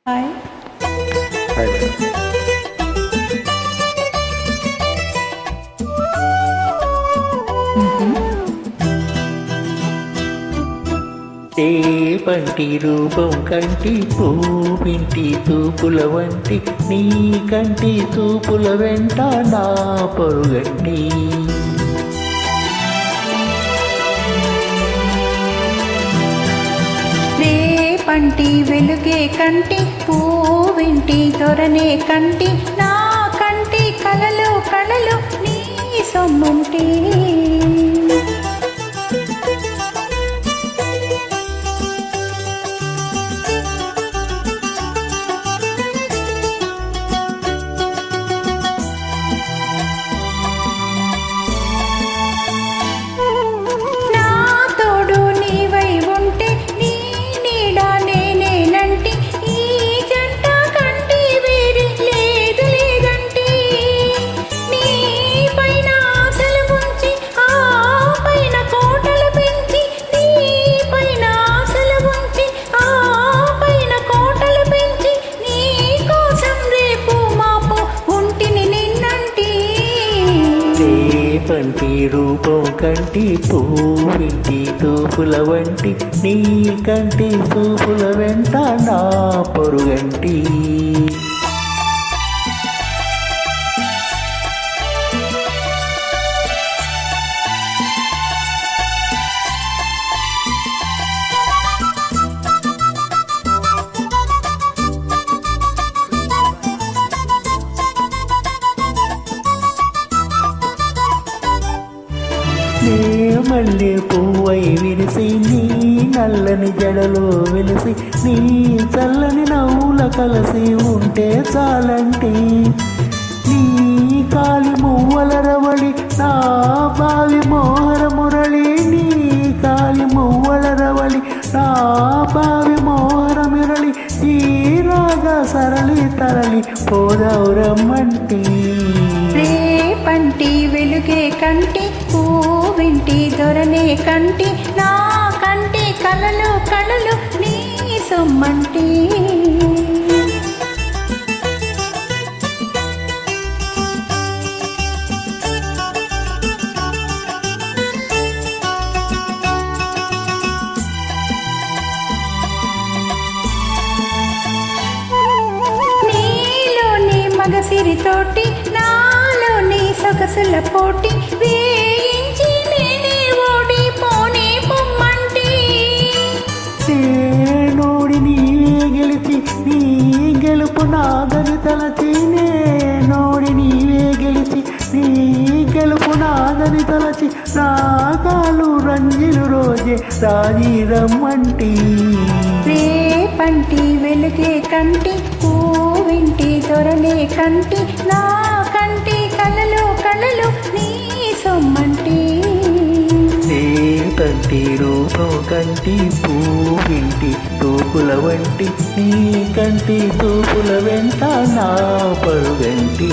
Hi. Hi madam. పంటి రూపం కంటి పూవింటి తూపుల వంటి నీ కంటి తూపుల వెంట నా పొరుగంటి రేపంటి వెలుగే కంటి పూవింటి దొరనే కంటి నా కంటి కలలు కళలు నీ సొమ్మంటి పంటి రూపం కంటి పూవింటి తూపుల వంటి నీ కంటి తూపుల వెంట నా పొరుగంటి మళ్ళీ పువ్వై విరిసి నీ నల్లని జడలో వెలిసి నీ చల్లని నవ్వుల కలసి ఉంటే చాలంటి నీ కాలి మువ్వల రవళి నా బావి మోహర మురళి నీ కాలి మువ్వల రవళి నా బావి మోహర మురళి ఈ రాగా సరళి తరలి పోదౌరమ్మంటి రేపంటి వెలుగే కంటి పూవింటి దొరనే కంటి నా కంటి కలలు కళలు నీ సొమ్మంటి నీలోని మగసిరితోటి నాలోని సొగసుల పోటీ వేయించి నేనే ఓడిపోనే పొమ్మంటి నోడి నీవే గెలిచి నీ గెలుపు నాదని తలచి నోడి నీవే గెలిచి నీ గెలుపు నాదని తలచి నా కాలు రంజిలు రోజే రాజీ రమ్మంటి రేపంటి వెలుగే కంటి పూవింటి దొరనే కంటి నా కంటి కలలు కళలు నీ సొమ్మంటి కంటి రూపం కంటి పూవింటి తూపుల వంటి నీ కంటి తూపుల వెంట నా పరుగంటి